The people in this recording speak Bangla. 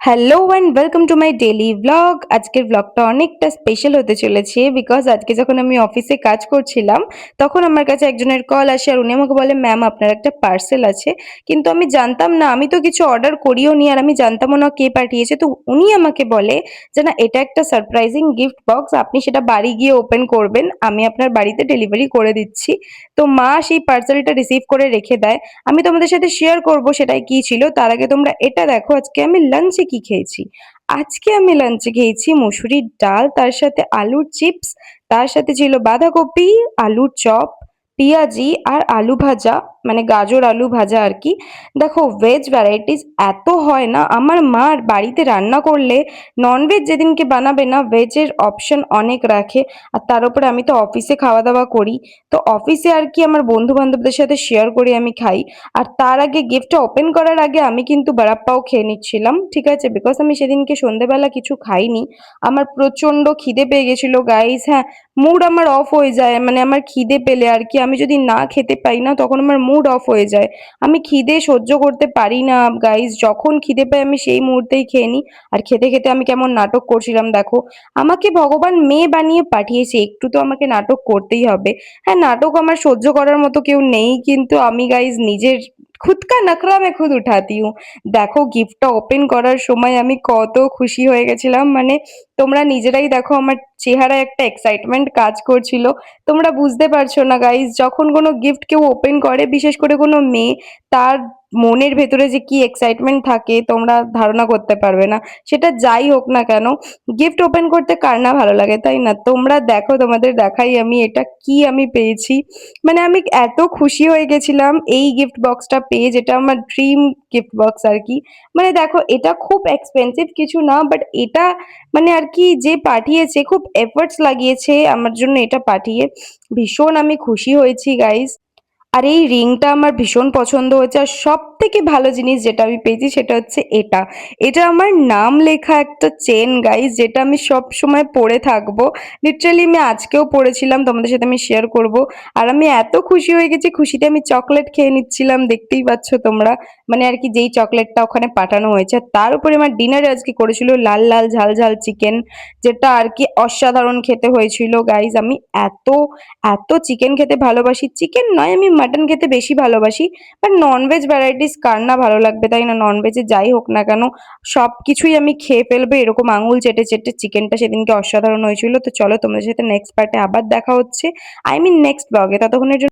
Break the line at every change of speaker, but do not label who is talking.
Hello and welcome to my daily blog. আজকের ব্লগটা অনেকটা স্পেশাল হতে চলেছে বিকজ আজকে যখন আমি অফিসে কাজ করছিলাম তখন আমার কাছে একজনের কল আসে আর উনি আমাকে বলে, ম্যাম আপনার একটা পার্সেল আছে। কিন্তু আমি জানতাম না, আমি তো কিছু অর্ডার করিও নি আর আমি জানতামও না কে পাঠিয়েছে। তো উনি আমাকে বলে যে না, এটা একটা সারপ্রাইজিং গিফট বক্স, আপনি সেটা বাড়ি গিয়ে ওপেন করবেন, আমি আপনার বাড়িতে ডেলিভারি করে দিচ্ছি। তো মা সেই পার্সেলটা রিসিভ করে রেখে দেয়। আমি তোমাদের সাথে শেয়ার করব সেটাই কি ছিল। তার আগে তোমরা এটা দেখো আজকে আমি লাঞ্চে কি খেয়েছি। আজকে আমি লাঞ্চে খেয়েছি মুসুরির ডাল, তার সাথে আলুর চিপস, তার সাথে ছিল বাঁধাকপি, আলুর চপ, পেঁয়াজি আর আলু ভাজা, মানে গাজর আলু ভাজা আর কি। দেখো ভেজ ভ্যারাইটিস এত হয় না, আমার মা বাড়িতে রান্না করলে ননভেজ যেদিনকে বানাবে না ভেজের অপশন অনেক রাখে। আর তার উপরে আমি তো অফিসে খাওয়া দাওয়া করি, তো অফিসে আর কি আমার বন্ধু বান্ধবদের সাথে শেয়ার করে আমি খাই। আর তার আগে গিফটটা ওপেন করার আগে আমি কিন্তু বারাপ্পাও খেয়ে নিচ্ছিলাম, ঠিক আছে, বিকজ আমি সেদিনকে সন্ধেবেলা কিছু খাইনি। আমার প্রচন্ড খিদে পেয়ে গেছিল গাইস। হ্যাঁ, মুড আমার অফ হয়ে যায়, মানে আমার খিদে পেলে আর কি, আমি যদি না খেতে পাই না তখন আমার মুড অফ হয়ে যায়। আমি খিদে সহ্য করতে পারি না গাইস, যখন খিদে পাই আমি সেই মুহূর্তেই খেয়ে নিই। আর খেতে খেতে আমি কেমন নাটক করছিলাম দেখো। আমাকে ভগবান মেয়ে বানিয়ে পাঠিয়েছে, একটু তো আমাকে নাটক করতেই হবে। হ্যাঁ, নাটক আমার সহ্য করার মতো কেউ নেই, কিন্তু আমি গাইজ নিজের খুদ কা নখরা मैं खुद उठाती हूँ। দেখো গিফটটা ওপেন করার সময় আমি কত খুশি হয়ে গেছিলাম, মানে তোমরা নিজেরাই দেখো আমার চেহারায় একটা এক্সাইটমেন্ট কাজ করছিল। তোমরা বুঝতে পারছো না গাইজ, যখন কোনো গিফট কেউ ওপেন করে, বিশেষ করে কোনো মেয়ে, তার মনের ভেতরে যে কি এক্সাইটমেন্ট থাকে তোমরা ধারণা করতে পারবে না। সেটা যাই হোক না কেন, গিফট ওপেন করতে কার না ভালো লাগে, তাই না? তোমরা দেখো, তোমাদের দেখাই আমি এটা কি আমি পেয়েছি। মানে আমি এত খুশি হয়ে গেছিলাম এই গিফট বক্সটা পেয়ে, যেটা আমার ড্রিম গিফট বক্স আর কি। মানে দেখো এটা খুব এক্সপেন্সিভ কিছু না, বাট এটা মানে আর কি যে পাঠিয়েছে খুব এফর্টস লাগিয়েছে আমার জন্য এটা পাঠিয়ে। ভীষণ আমি খুশি হয়েছি গাইস। আর এই রিংটা আমার ভীষণ পছন্দ হয়েছে। আর সব থেকে ভালো জিনিস যেটা আমি পেয়েছি সেটা হচ্ছে এটা। এটা আমার নাম লেখা একটা চেন গাইস, যেটা আমি সব সময় পরে থাকবো। লিটারালি আমি আজকেও পরেছিলাম, তোমাদের সাথে আমি শেয়ার করব। আর আমি এত খুশি হয়ে গেছি, খুশিতে আমি চকলেট খেয়ে নিচ্ছিলাম, দেখতেই পাচ্ছ তোমরা। মানে আর কি যেই চকলেটটা ওখানে পাঠানো হয়েছে। আর তার উপরে আমার ডিনারে আজকে করেছিল লাল লাল ঝাল ঝাল চিকেন, যেটা আর কি অসাধারণ খেতে হয়েছিল গাইস। আমি এত এত চিকেন খেতে ভালোবাসি, চিকেন নয় আমি মাটন খেতে বেশি ভালোবাসি। বাট ননভেজ ভ্যারাইটিস কার না ভালো লাগবে, তাই না? ননভেজে যাই হোক না কেন সব কিছুই আমি খেয়ে ফেলবো, এরকম আঙুল চেটে চেটে। চিকেনটা সেদিনকে অসাধারণ হয়েছিল। তো চলো তোমাদের সাথে নেক্সট পার্টে আবার দেখা হচ্ছে, আই মিন নেক্সট ব্লগে। ততক্ষণের জন্য